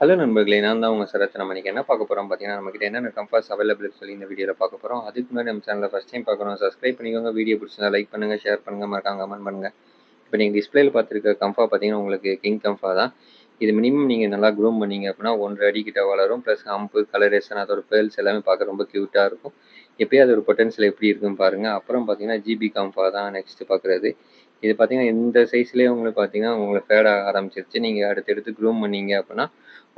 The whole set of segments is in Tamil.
ஹலோ நண்பர்களே! நான் தான் உங்க சரத். நம்ம இன்னைக்கு என்ன பார்க்க போறோம் பார்த்தீங்கன்னா, நம்மகிட்ட என்னென்ன கம்பாஸ் அவைலபிள் இருக்குன்னு சொல்லி இந்த வீடியோல பார்க்க போறோம். அதுக்கு முன்னாடி நம்ம சேனல ஃபர்ஸ்ட் டைம் பார்க்குறோம் சப்ஸ்கிரைப் பண்ணிக்கோங்க. வீடியோ பிடிச்சிருந்தா லைக் பண்ணுங்க, ஷேர் பண்ணுங்க, மறக்காம கமெண்ட் பண்ணுங்க. இப்ப நீங்க டிஸ்ப்ளேல பார்த்துருக்க கம்ஃபா பார்த்தீங்கன்னா, உங்களுக்கு கிங் கம்ஃபா தான். இது மினிமம் நீங்க நல்லா க்ரூம் பண்ணீங்க அப்படின்னா 1 1/2 அடி கிட்ட வளரும். பிளஸ் ஹம்ப், கலரேஷன் அதோட பெர்ல்ஸ் எல்லாமே பார்க்க ரொம்ப கியூட்டா இருக்கும். இப்பயே அதோட பொட்டன்ஷியல் எப்படி இருக்குன்னு பாருங்க. அப்புறம் பார்த்தீங்கன்னா, ஜிபி கம்ஃபா தான் நெக்ஸ்ட் பார்க்குறது. இது பார்த்தீங்கன்னா, இந்த சைஸ்லயே உங்களுக்கு பார்த்தீங்கன்னா, உங்களுக்கு ஃபேட் ஆக ஆரம்பிச்சிருச்சு. நீங்க அடுத்து க்ரூம் பண்ணீங்க அப்படின்னா,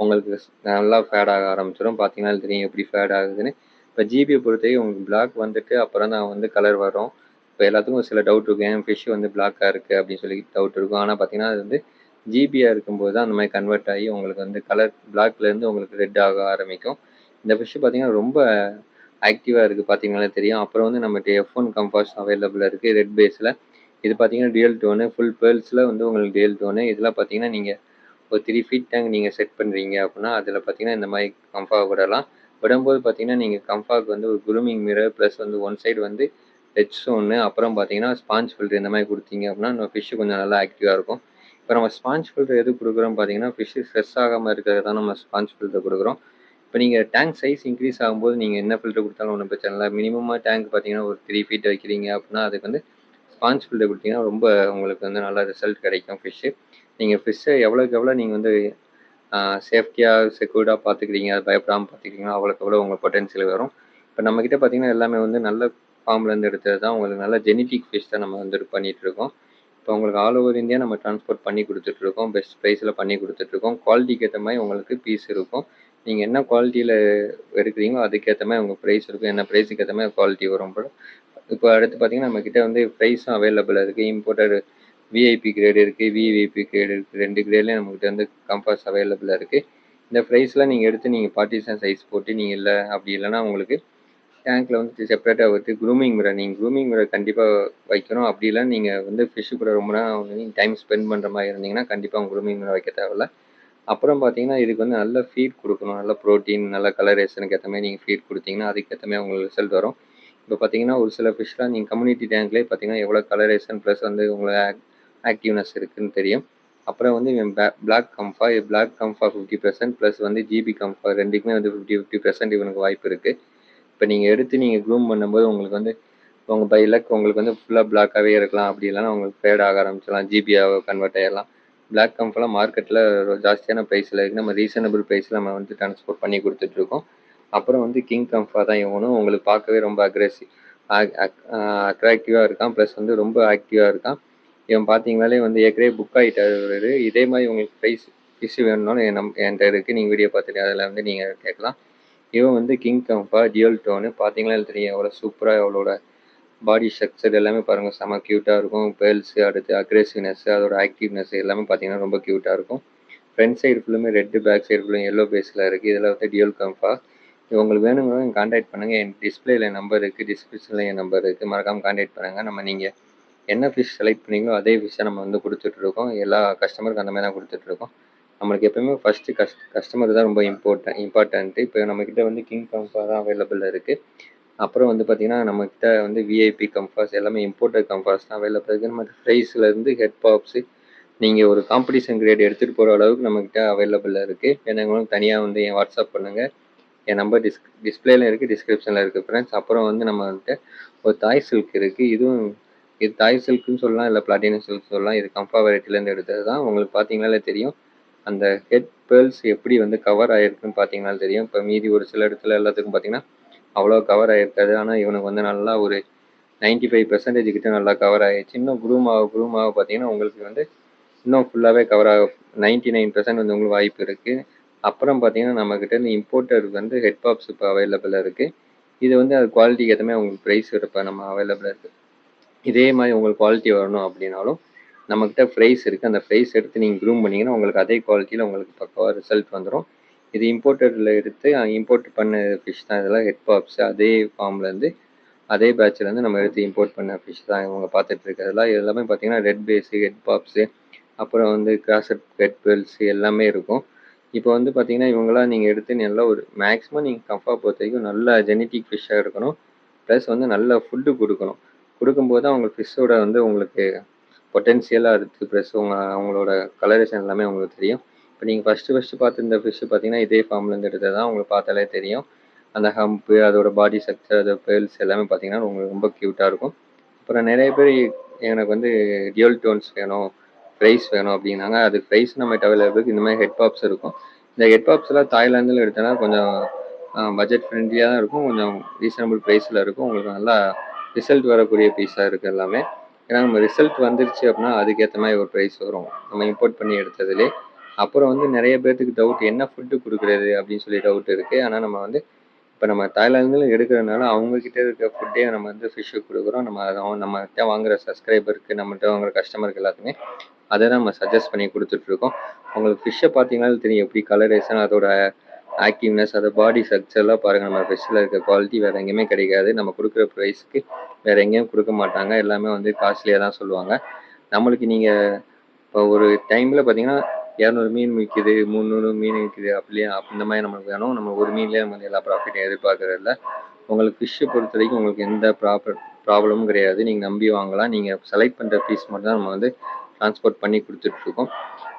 உங்களுக்கு நல்லா ஃபேட் ஆக ஆரம்பிச்சிடும். பார்த்தீங்கன்னா தெரியும் எப்படி ஃபேட் ஆகுதுன்னு. இப்போ ஜிபியை பொறுத்தவரைக்கும் உங்களுக்கு பிளாக் வந்துட்டு அப்புறம் தான் வந்து கலர் வரும். இப்போ எல்லாத்துக்கும் ஒரு சில டவுட் இருக்கும். ஏன் ஃபிஷ் வந்து பிளாக்காக இருக்குது அப்படின்னு சொல்லி டவுட் இருக்கும். ஆனால் பார்த்தீங்கன்னா அது வந்து ஜிபியாக இருக்கும்போது தான் அந்த மாதிரி கன்வெர்ட் ஆகி உங்களுக்கு வந்து கலர் பிளாக்லேருந்து உங்களுக்கு ரெட் ஆக ஆரம்பிக்கும். இந்த ஃபிஷ் பார்த்தீங்கன்னா ரொம்ப ஆக்டிவாக இருக்குது பார்த்தீங்கனாலே தெரியும். அப்புறம் வந்து நம்மகிட்ட F1 கம்பாஸ் அவைலபிள் இருக்குது ரெட் பேஸில். இது பார்த்தீங்கன்னா ரியல் டோனு ஃபுல் பேர்ல்ஸில் வந்து உங்களுக்கு ரியல் டோனு. இதெல்லாம் பார்த்தீங்கன்னா நீங்கள் ஒரு 3 ஃபீட் டேங்க் நீங்கள் செட் பண்ணுறீங்க அப்படின்னா அதில் பார்த்தீங்கன்னா இந்த மாதிரி கம்ஃபா விடலாம். விடும்போது பார்த்தீங்கன்னா நீங்கள் கம்ஃபாவுக்கு வந்து ஒரு குரூமிங் மிரர் ப்ளஸ் வந்து ஒன் சைடு வந்து ரெட் ஸ்டோனு அப்புறம் பார்த்தீங்கன்னா ஸ்பாஞ்ச் ஃபில்டர் இந்த மாதிரி கொடுத்தீங்க அப்படின்னா நம்ம ஃபிஷ்ஷு கொஞ்சம் நல்லா ஆக்டிவாக இருக்கும். இப்போ நம்ம ஸ்பாஞ்ச் ஃபில்டர் எது கொடுக்குறோம் பார்த்தீங்கன்னா ஃபிஷ்ஷு ஸ்ட்ரெஸ் ஆகாமல் இருக்கிறது தான் நம்ம ஸ்பாஞ்ச் ஃபில்டர் கொடுக்குறோம். இப்போ நீங்கள் டேங்க் சைஸ் இன்க்ரீஸ் ஆகும்போது நீங்கள் என்ன ஃபில்டர் கொடுத்தாலும் ஒன்றும் பிரச்சனை இல்லை. மினிமமாக டேங்க் பார்த்தீங்கன்னா ஒரு 3 ஃபீட் வைக்கிறீங்க அப்படின்னா அதுக்கு வந்து ஸ்பாஞ்ச் ஃபில்டர் கொடுத்தீங்கன்னா ரொம்ப உங்களுக்கு வந்து நல்ல ரிசல்ட் கிடைக்கும் ஃபிஷ்ஷு. நீங்கள் ஃபிஷ்ஷை எவ்வளோக்கு எவ்வளோ நீங்கள் வந்து சேஃப்டியாக செக்யூர்டாக பார்த்துக்கிறீங்க, அது பயப்படாமல் பார்த்துக்கிறீங்களோ அவ்வளோக்கு எவ்வளோ உங்களுக்கு பொட்டன்ஷியல் வரும். இப்போ நம்மக்கிட்ட பார்த்தீங்கன்னா எல்லாமே வந்து நல்ல ஃபார்ம்லேருந்து எடுத்தது தான். உங்களுக்கு நல்ல ஜெனட்டிக் ஃபிஷ் தான் நம்ம வந்து பண்ணிகிட்ருக்கோம். இப்போ உங்களுக்கு ஆல் ஓவர் இந்தியா நம்ம ட்ரான்ஸ்போர்ட் பண்ணி கொடுத்துட்ருக்கோம். பெஸ்ட் ப்ரைஸில் பண்ணி கொடுத்துட்ருக்கோம். குவாலிட்டிக்கு ஏற்ற மாதிரி உங்களுக்கு பீஸ் இருக்கும். நீங்கள் என்ன குவாலிட்டியில் எடுக்கிறீங்களோ அதுக்கேற்ற மாதிரி உங்கள் ப்ரைஸ் இருக்கும். என்ன ப்ரைஸுக்கு ஏற்ற மாதிரி குவாலிட்டி வரும். இப்போ அடுத்து பார்த்தீங்கன்னா நம்மக்கிட்ட வந்து ப்ரைஸும் அவைலபிளாக இருக்குது. இம்போர்ட்டட் விஐபி கிரேடு இருக்குது, விவிஐபி கிரேடு இருக்குது. 2 கிரேட்லேயும் நம்மக்கிட்ட வந்து கம்பாஸ் அவைலபிளாக இருக்குது. இந்த ப்ரைஸ்லாம் நீங்கள் எடுத்து நீங்கள் பார்ட்டிஷன் சைஸ் போட்டு நீங்கள் இல்லை அப்படி இல்லைனா உங்களுக்கு டேங்க்கில் வந்து செப்பரேட்டாக வந்து க்ரூமிங் மிரர் நீங்கள் க்ரூமிங் மிரர் கண்டிப்பாக வைக்கணும். அப்படி இல்லை நீங்கள் வந்து ஃபிஷ்ஷு கூட ரொம்ப நேரம் நீங்கள் டைம் ஸ்பெண்ட் பண்ணுற மாதிரி இருந்தீங்கன்னா கண்டிப்பாக உங்கள் க்ரூமிங் மிரர் வைக்க தேவையில்ல. அப்புறம் பார்த்தீங்கன்னா இதுக்கு வந்து நல்ல ஃபீட் கொடுக்கணும். நல்ல ப்ரோட்டீன், நல்ல கலரேஷனுக்கு ஏற்ற மாதிரி நீங்கள் ஃபீட் கொடுத்தீங்கன்னா அதுக்கேற்ற மாதிரி உங்களுக்கு ரிசல்ட் வரும். இப்போ பார்த்தீங்கன்னா ஒரு சில ஃபிஷ்லாம் நீங்கள் கம்யூனிட்டி டேங்க்லேயே பார்த்தீங்கன்னா எவ்வளோ கலரேஷன் ப்ளஸ் வந்து உங்களுக்கு ஆக்டிவ்னஸ் இருக்குதுன்னு தெரியும். அப்புறம் வந்து இவன் பிளாக் கம்ஃபா 50% ப்ளஸ் வந்து ஜிபி கம்ஃபா ரெண்டுக்குமே வந்து 50% இவனுக்கு வாய்ப்பு இருக்குது. இப்போ நீங்கள் எடுத்து நீங்கள் க்ரூம் பண்ணும்போது உங்களுக்கு வந்து உங்கள் பை லக் உங்களுக்கு வந்து ஃபுல்லாக பிளாக்காகவே இருக்கலாம். அப்படி இல்லைனா உங்களுக்கு ஃபேட் ஆக ஆரம்பிச்சிடலாம். ஜிபியாக கன்வெர்ட் ஆகிடலாம். பிளாக் கம்ஃபெல்லாம் மார்க்கெட்டில் ஜாஸ்தியான ப்ரைஸில் இருக்குது. நம்ம ரீசனபிள் ப்ரைஸில் நம்ம வந்து ட்ரான்ஸ்போர்ட் பண்ணி கொடுத்துட்ருக்கோம். அப்புறம் வந்து கிங் கம்ஃபா தான் இவனும் உங்களுக்கு பார்க்கவே ரொம்ப அட்ராக்டிவாக இருக்கான். ப்ளஸ் வந்து ரொம்ப ஆக்டிவாக இருக்கான். இவன் பார்த்தீங்கனாலே வந்து ஏற்கனவே புக் ஆகிட்டாரு. இதே மாதிரி உங்களுக்கு ஃபிஷ் வேணும்னாலும் என்கிட்ட இருக்குது. நீங்கள் வீடியோ பார்த்துட்டு அதில் வந்து நீங்கள் கேட்கலாம். இவன் வந்து கிங் கம்ஃபா டியூல் டோனு பார்த்தீங்கன்னா தெரியும் எவ்வளோ சூப்பராக அவளோட பாடி ஸ்ட்ரக்சர் எல்லாமே பாருங்கள் செம க்யூட்டாக இருக்கும். பேர்ல்ஸு அடுத்து அக்ரெசிவ்னஸ் அதோட ஆக்டிவ்னஸ் எல்லாமே பார்த்தீங்கன்னா ரொம்ப க்யூட்டாக இருக்கும். ஃப்ரண்ட் சைடு ஃபுல்லுமே ரெட்டு, பேக் சைடு ஃபுல்லும் எல்லோ பேஸில் இருக்குது. இதில் வந்து டியூல் கம்ஃபா. உங்களுக்கு வேணுங்கிறவங்க நீங்கள் கான்டாக்ட் பண்ணுங்கள். என் டிஸ்பிளேல நம்பர் இருக்குது, டிஸ்கிரிப்ஷனில் என் நம்பர் இருக்குது. மறக்காமல் கான்டாக்ட் பண்ணுங்கள். நீங்கள் என்ன ஃபிஷ் செலக்ட் பண்ணீங்களோ அதே ஃபிஷ்ஷை நம்ம வந்து கொடுத்துட்ருக்கோம். எல்லா கஸ்டமருக்கும் அந்த மாதிரி தான் கொடுத்துட்ருக்கோம். நம்மளுக்கு எப்போயுமே ஃபஸ்ட்டு கஸ்டமர் தான் ரொம்ப இம்பார்ட்டன்ட்டு. இப்போ நம்மக்கிட்ட வந்து கிங் கம்ஃபா தான் அவைலபிளாக இருக்குது. அப்புறம் வந்து பார்த்தீங்கன்னா நம்மக்கிட்ட வந்து விஐபி கம்ஃபாஸ் எல்லாமே இம்போர்ட்டட் கம்ஃபாஸ் தான் அவைலபிளாக இருக்குது. நம்ம ப்ரைஸ்லேருந்து ஹெட் பாப்ஸு நீங்கள் ஒரு காம்படிஷன் கிரேட் எடுத்துகிட்டு போகிற அளவுக்கு நம்மக்கிட்ட அவைலபிளாக இருக்குது. வேணுங்களும் தனியாக வந்து என் வாட்ஸ்அப் பண்ணுங்கள். என் நம்பர் டிஸ்பிளேல இருக்குது, டிஸ்கிரிப்ஷனில் இருக்குது ஃப்ரெண்ட்ஸ். அப்புறம் வந்து நம்மகிட்ட ஒரு தாய் சில்க் இருக்குது. இது தாய் சில்க்குன்னு சொல்லலாம், இல்லை பிளாட்டினம் சில்க் சொல்லலாம். இது கம்ஃபா வெரைட்டிலேருந்து எடுத்தது தான். உங்களுக்கு பார்த்தீங்கனாலே தெரியும் அந்த ஹெட் பேர்ல்ஸ் எப்படி வந்து கவர் ஆகிருக்குன்னு பார்த்தீங்கனாலே தெரியும். இப்போ மீதி ஒரு சில இடத்துல எல்லாத்துக்கும் பார்த்தீங்கன்னா அவ்வளோ கவர் ஆகிருக்காது. ஆனால் இவனுக்கு வந்து நல்லா ஒரு 95% கிட்ட நல்லா கவர் ஆகிடுச்சு. இன்னும் க்ரூம் ஆக பார்த்தீங்கன்னா உங்களுக்கு வந்து இன்னும் ஃபுல்லாகவே கவர் ஆக 99% வந்து உங்களுக்கு வாய்ப்பு இருக்குது. அப்புறம் பார்த்தீங்கன்னா நம்மக்கிட்ட இருந்து இம்போர்ட்டர் வந்து ஹெட் பாப்ஸ் இப்போ அவைலபிளாக இருக்குது. இது வந்து அது குவாலிட்டிக்கு ஏற்ற மாதிரி உங்களுக்கு ப்ரைஸ் இப்போ நம்ம அவைலபிளாக இருக்குது. இதே மாதிரி உங்களுக்கு குவாலிட்டி வரணும் அப்படின்னாலும் நம்மக்கிட்ட ப்ரைஸ் இருக்குது. அந்த ப்ரைஸ் எடுத்து நீங்கள் க்ரூம் பண்ணிங்கன்னா உங்களுக்கு அதே குவாலிட்டியில் உங்களுக்கு பக்காவாக ரிசல்ட் வந்துடும். இது இம்போர்ட்டடில் எடுத்து இம்போர்ட் பண்ண ஃபிஷ் தான் இதெல்லாம் ஹெட் பாப்ஸ். அதே ஃபார்ம்லேருந்து அதே பேட்ச்லேருந்து நம்ம எடுத்து இம்போர்ட் பண்ண ஃபிஷ் தான் இவங்க பார்த்துட்ருக்கிறதுலாம். எல்லாமே பார்த்தீங்கன்னா ரெட் பேஸு, ஹெட் பாப்ஸு, அப்புறம் வந்து கிராசட் ஹெட் பெல்ஸ் எல்லாமே இருக்கும். இப்போ வந்து பார்த்தீங்கன்னா இவங்களாம் நீங்கள் எடுத்து நல்லா ஒரு மேக்ஸிமம் நீங்கள் கம்ஃபா பொறுத்த வரைக்கும் நல்ல ஜெனட்டிக் ஃபிஷ்ஷாக இருக்கணும். ப்ளஸ் வந்து நல்ல ஃபுட்டு கொடுக்கணும். கொடுக்கும்போது தான் அவங்க ஃபிஷ்ஷோட வந்து உங்களுக்கு பொட்டென்ஷியலாக இருக்குது. ப்ளஸ் அவங்களோட கலரேஷன் எல்லாமே உங்களுக்கு தெரியும். இப்போ நீங்கள் ஃபஸ்ட்டு பார்த்து இந்த ஃபிஷ்ஷு பார்த்தீங்கன்னா இதே ஃபார்ம்லேருந்து எடுத்தது தான். உங்களுக்கு பார்த்தாலே தெரியும். அந்த ஹம்ப்பு, அதோட பாடி ஸ்ட்ரக்சர், அதோட பேர்ல்ஸ் எல்லாமே பார்த்தீங்கன்னா உங்களுக்கு ரொம்ப க்யூட்டாக இருக்கும். அப்புறம் நிறைய பேர் எனக்கு வந்து டியூல் டோன்ஸ் வேணும், ஃப்ரைஸ் வேணும் அப்படின்னாங்க. அது ஃப்ரைஸ் நம்மகிட்ட அவைலபிள். இந்த மாதிரி ஹெட் பாப்ஸ் இருக்கும். இந்த ஹெட் பாப்ஸ்லாம் தாய்லாந்தில் எடுத்தோன்னா கொஞ்சம் பட்ஜெட் ஃப்ரெண்ட்லியாக தான் இருக்கும். கொஞ்சம் ரீசனபிள் ப்ரைஸில் இருக்கும். உங்களுக்கு நல்லா ரிசல்ட் வரக்கூடிய பீஸாக இருக்குது எல்லாமே. ஏன்னா நம்ம ரிசல்ட் வந்துருச்சு அப்படின்னா அதுக்கேற்ற மாதிரி ஒரு ப்ரைஸ் வரும், நம்ம இம்போர்ட் பண்ணி எடுத்ததுலே. அப்புறம் வந்து நிறைய பேர்த்துக்கு டவுட், என்ன ஃபுட்டு கொடுக்குறது அப்படின்னு சொல்லி டவுட் இருக்குது. ஆனால் நம்ம வந்து இப்போ நம்ம தாய்லாந்தில் எடுக்கிறதுனால அவங்கக்கிட்ட இருக்க ஃபுட்டே நம்ம வந்து ஃபிஷ்ஷுக்கு கொடுக்குறோம். நம்மகிட்ட வாங்குகிற சப்ஸ்கிரைபருக்கு, நம்மகிட்ட வாங்குகிற கஸ்டமருக்கு எல்லாத்துக்குமே அதை தான் நம்ம சஜஸ்ட் பண்ணி கொடுத்துட்ருக்கோம். உங்களுக்கு ஃபிஷ்ஷை பார்த்தீங்கன்னாலும் தெரியும் எப்படி கலரேஷன், அதோட ஆக்டிவ்னஸ், அதோட பாடி ஸ்ட்ரக்சர்லாம் பாருங்கள். நம்ம ஃபிஷ்ஷில் இருக்க குவாலிட்டி வேறு எங்கேயுமே கிடைக்காது. நம்ம கொடுக்குற ப்ரைஸுக்கு வேறு எங்கேயும் கொடுக்க மாட்டாங்க. எல்லாமே வந்து காஸ்ட்லியாக தான் சொல்லுவாங்க. நம்மளுக்கு நீங்கள் இப்போ ஒரு டைமில் பார்த்தீங்கன்னா 200 மீன் விற்கிது, 300 மீன் விற்கிது, அப்படியே அந்த மாதிரி நம்மளுக்கு வேணும். நம்ம ஒரு மீன்லேயே நம்ம வந்து எல்லா ப்ராஃபிட்டும் எதிர்பார்க்கறதில்ல. உங்களுக்கு ஃபிஷ்ஷை பொறுத்த வரைக்கும் உங்களுக்கு எந்த ப்ராப்ளமும் கிடையாது. நீங்கள் நம்பி வாங்கலாம். நீங்கள் செலக்ட் பண்ணுற பீஸ் மட்டும் தான் நம்ம வந்து ட்ரான்ஸ்போர்ட் பண்ணி கொடுத்துட்ருக்கோம்.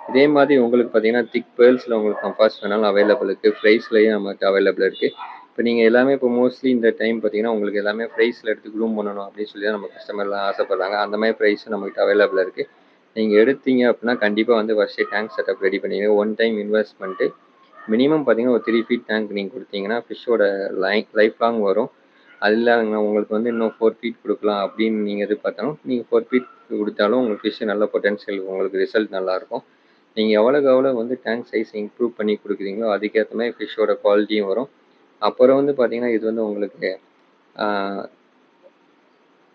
இதே மாதிரி உங்களுக்கு பார்த்தீங்கன்னா திக் பேர்ல்ஸில் உங்களுக்கு கம்பாஸ் வேணாலும் அவைலபிள் இருக்குது. ஃப்ரைஸ்லேயும் நமக்கு அவைலபிள் இருக்குது. இப்போ நீங்கள் எல்லாமே இப்போ மோஸ்ட்லி இந்த டைம் பார்த்தீங்கன்னா உங்களுக்கு எல்லாமே ப்ரைஸில் எடுத்து க்ரூம் பண்ணணும் அப்படின்னு சொல்லி தான் நம்ம கஸ்டமர்லாம் ஆசைப்பட்றாங்க. அந்த மாதிரி ப்ரைஸும் நம்மகிட்ட அவைலபிள் இருக்குது. நீங்கள் எடுத்தீங்க அப்படின்னா கண்டிப்பாக வந்து ஃபஸ்ட்டு டேங்க் செட்டப் ரெடி பண்ணிடுங்க. ஒன் டைம் இன்வெஸ்ட்மெண்ட்டு மினிமம் பார்த்தீங்கன்னா ஒரு 3 ஃபீட் டேங்க் நீங்கள் கொடுத்தீங்கன்னா ஃபிஷ்ஷோட லைஃப் லாங் வரும். அது இல்லாமல் உங்களுக்கு வந்து இன்னும் 4 ஃபீட் கொடுக்கலாம் அப்படின்னு நீங்கள் எதிர்பார்த்தாலும் நீங்கள் 4 ஃபீட் கொடுத்தாலும் உங்களுக்கு ஃபிஷ்ஷு நல்ல பொட்டன்ஷியல், உங்களுக்கு ரிசல்ட் நல்லாயிருக்கும். நீங்கள் எவ்வளோ வந்து டேங்க் சைஸ் இம்ப்ரூவ் பண்ணி கொடுக்குறீங்களோ அதுக்கேற்ற மாதிரி ஃபிஷ்ஷோட குவாலிட்டியும் வரும். அப்புறம் வந்து பார்த்தீங்கன்னா இது வந்து உங்களுக்கு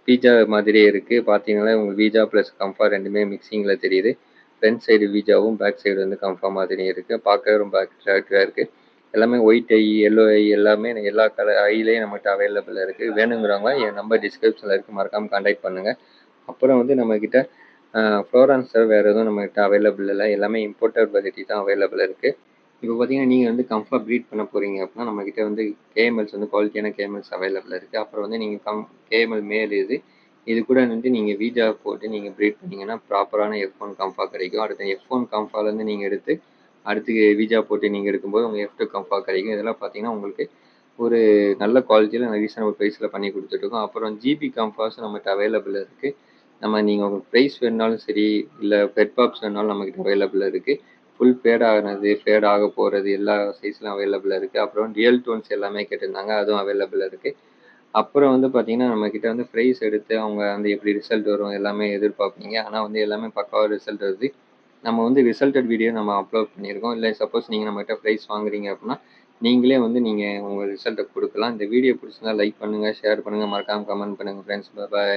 வீஜா மாதிரியே இருக்குது. பார்த்தீங்கன்னா உங்களுக்கு வீஜா ப்ளஸ் கம்ஃபா ரெண்டுமே மிக்சிங்கில் தெரியுது. ஃப்ரண்ட் சைடு வீஜாவும் பேக் சைடு வந்து கம்ஃபா மாதிரியும் இருக்குது. பார்க்கவே ரொம்ப அட்ராக்டிவாக இருக்குது. எல்லாமே ஒயிட் ஐ, எல்லோ ஐ எல்லாமே எல்லா கலர் ஐலேயும் நம்மகிட்ட அவைலபிள் இருக்குது. வேணுங்கிறவங்க என் நம்பர் டிஸ்கிரிப்ஷனில் இருக்குது, மறக்காமல் கான்டாக்ட் பண்ணுங்கள். அப்புறம் வந்து நம்மக்கிட்ட ஃப்ளோரான்ஸர் வேறு எதுவும் நம்மகிட்ட அவைலபிள் இல்லை. எல்லாமே இம்போர்ட்டட் வெரைட்டி தான் அவைலபிள் இருக்குது. இப்போ பார்த்தீங்கன்னா நீங்கள் வந்து கம்ஃபா ப்ரீட் பண்ண போகிறீங்க அப்படின்னா நம்மக்கிட்ட வந்து கேஎம்எல்ஸ் வந்து குவாலிட்டியான கேஎம்எல்ஸ் அவைலபிள் இருக்குது. அப்புறம் வந்து நீங்கள் கேஎம்எல் மேல் இது கூட வந்து நீங்கள் வீஜா போட்டு நீங்கள் ப்ரீட் பண்ணிங்கன்னா ப்ராப்பரான F1 கம்ஃபா கிடைக்கும். அடுத்து F1 கம்ஃபாலேருந்து நீங்கள் எடுத்து அடுத்து வீஜா போட்டு நீங்கள் எடுக்கும்போது உங்களுக்கு F2 கம்ஃபா கிடைக்கும். இதெல்லாம் பார்த்தீங்கன்னா உங்களுக்கு ஒரு நல்ல குவாலிட்டியில் ரீசனபிள் ப்ரைஸில் பண்ணி கொடுத்துட்ருக்கோம். அப்புறம் ஜிபி கம்ஃபாஸும் நம்மகிட்ட அவைலபிள் இருக்குது. நீங்கள் உங்களுக்கு ப்ரைஸ் வேணுனாலும் சரி, இல்லை பெட் பாப்ஸ் வேணுனாலும் நம்மக்கிட்ட அவைலபிள் இருக்குது. ஃபுல் ஃபேட் ஆனது, ஃபேட் ஆக போகிறது எல்லா சைஸ்லையும் அவைலபிள் இருக்குது. அப்புறம் ரியல் டோன்ஸ் எல்லாமே கேட்டிருந்தாங்க, அதுவும் அவைலபிள் இருக்குது. அப்புறம் வந்து பார்த்தீங்கன்னா நம்மக்கிட்ட வந்து ப்ரைஸ் எடுத்து அவங்க வந்து எப்படி ரிசல்ட் வரும் எல்லாமே எதிர்பார்ப்பீங்க. ஆனால் வந்து எல்லாமே பக்காவாக ரிசல்ட் வருது. நம்ம வந்து ரிசல்ட்டட் வீடியோ நம்ம அப்லோட் பண்ணியிருக்கோம். இல்லை சப்போஸ் நீங்கள் நம்மகிட்ட ப்ரைஸ் வாங்குறீங்க அப்படின்னா நீங்களே வந்து நீங்கள் உங்கள் ரிசல்ட்டை கொடுக்கலாம். இந்த வீடியோ பிடிச்சிருந்தா லைக் பண்ணுங்கள், ஷேர் பண்ணுங்கள், மறக்காமல் கமெண்ட் பண்ணுங்கள் ஃப்ரெண்ட்ஸ். பாய்.